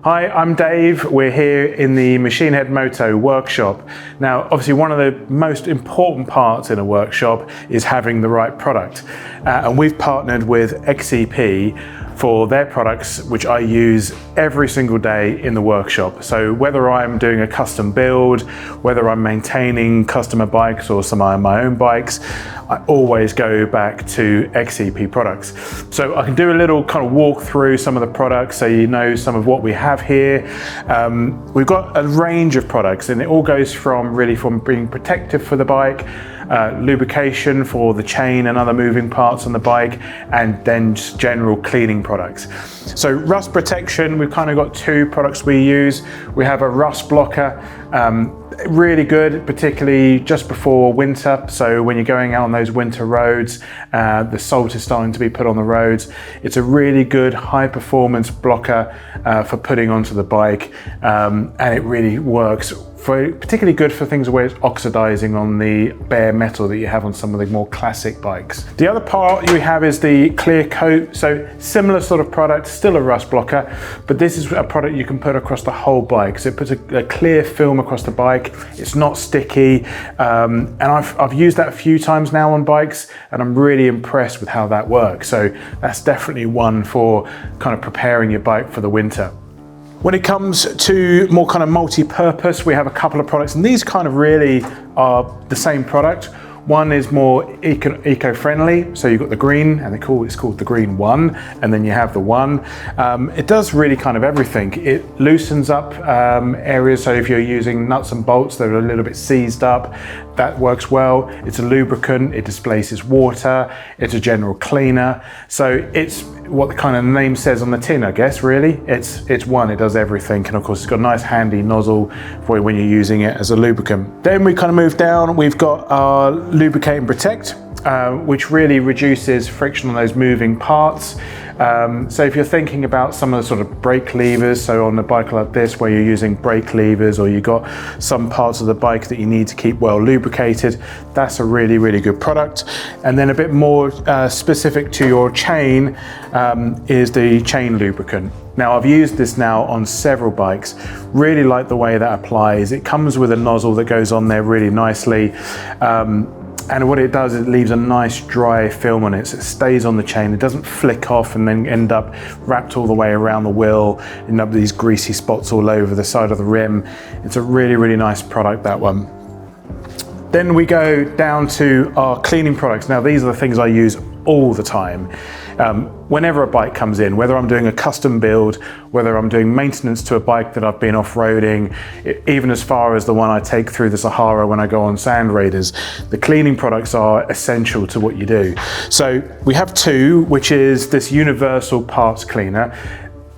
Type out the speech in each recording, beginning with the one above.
Hi, I'm Dave. We're here in the Machinehead Moto workshop. Now, obviously one of the most important parts in a workshop is having the right product. And we've partnered with XCP for their products, which I use every single day in the workshop. So whether I'm doing a custom build, whether I'm maintaining customer bikes or some of my own bikes, I always go back to XCP products. So I can do a little kind of walk through some of the products so you know some of what we have here. We've got a range of products and it all goes from being protective for the bike, lubrication for the chain and other moving parts on the bike, and then just general cleaning products. So rust protection, we've kind of got two products we use. We have a rust blocker, really good, particularly just before winter. So when you're going out on those winter roads, the salt is starting to be put on the roads. It's a really good high performance blocker for putting onto the bike, and it really works. Particularly good for things where it's oxidizing on the bare metal that you have on some of the more classic bikes. The other part we have is the clear coat. So similar sort of product, still a rust blocker, but this is a product you can put across the whole bike. So it puts a clear film across the bike. It's not sticky. And I've used that a few times now on bikes and I'm really impressed with how that works. So that's definitely one for kind of preparing your bike for the winter. When it comes to more kind of multi-purpose, we have a couple of products, and these kind of really are the same product. One is more eco-friendly, so you've got the green, and it's called the green one, and then you have the one. It does really kind of everything. It loosens up areas, so if you're using nuts and bolts that are a little bit seized up, that works well. It's a lubricant, it displaces water, it's a general cleaner. So it's what the kind of name says on the tin, I guess, really. It's one, it does everything. And of course, it's got a nice handy nozzle for when you're using it as a lubricant. Then we kind of move down, we've got our Lubricate and Protect, which really reduces friction on those moving parts. So if you're thinking about some of the sort of brake levers, so on a bike like this where you're using brake levers, or you've got some parts of the bike that you need to keep well lubricated, that's a really, really good product. And then a bit more specific to your chain is the chain lubricant. Now I've used this now on several bikes, really like the way that applies. It comes with a nozzle that goes on there really nicely. And what it does, it leaves a nice dry film on it, so it stays on the chain. It doesn't flick off and then end up wrapped all the way around the wheel, end up with these greasy spots all over the side of the rim. It's a really, really nice product, that one. Then we go down to our cleaning products. Now these are the things I use all the time. Whenever a bike comes in, whether I'm doing a custom build, whether I'm doing maintenance to a bike that I've been off-roading, even as far as the one I take through the Sahara when I go on sand raiders, the cleaning products are essential to what you do. So we have two, which is this universal parts cleaner.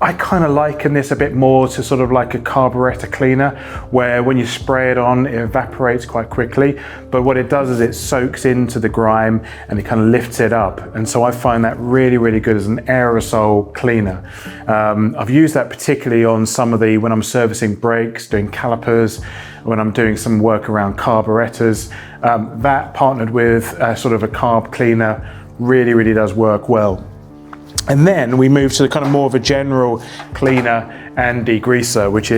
I kind of liken this a bit more to sort of like a carburetor cleaner, where when you spray it on, it evaporates quite quickly. But what it does is it soaks into the grime and it kind of lifts it up. And so I find that really, really good as an aerosol cleaner. I've used that particularly on some of when I'm servicing brakes, doing calipers, when I'm doing some work around carburetors. That partnered with sort of a carb cleaner really, really does work well. And then we move to kind of more of a general cleaner and degreaser, which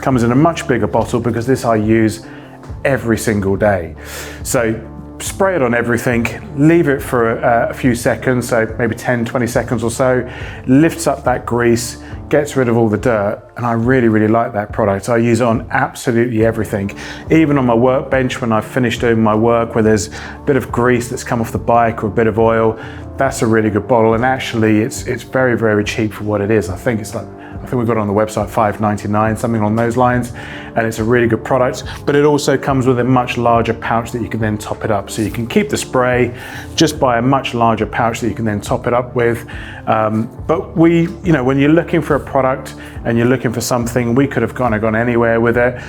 comes in a much bigger bottle because this I use every single day. So spray it on everything, leave it for a few seconds, so maybe 10, 20 seconds or so, lifts up that grease, gets rid of all the dirt, and I really, really like that product. I use it on absolutely everything. Even on my workbench when I've finished doing my work where there's a bit of grease that's come off the bike or a bit of oil, that's a really good bottle. And actually it's very, very cheap for what it is. I think we've got it on the website $5.99, something along those lines, and it's a really good product. But it also comes with a much larger pouch that you can then top it up. So you can keep the spray, just buy a much larger pouch that you can then top it up with. But when you're looking for a product and you're looking for something, we could have kind of gone anywhere with it.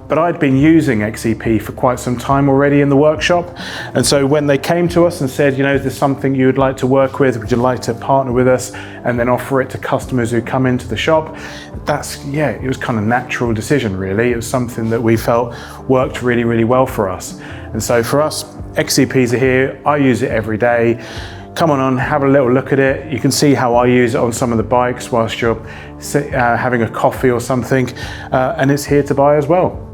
But I'd been using XCP for quite some time already in the workshop. And so when they came to us and said, is there something you would like to work with? Would you like to partner with us and then offer it to customers who come into the shop? It was kind of a natural decision, really. It was something that we felt worked really, really well for us. And so for us, XCPs are here. I use it every day. come on, have a little look at it. You can see how I use it on some of the bikes whilst you're having a coffee or something, and it's here to buy as well.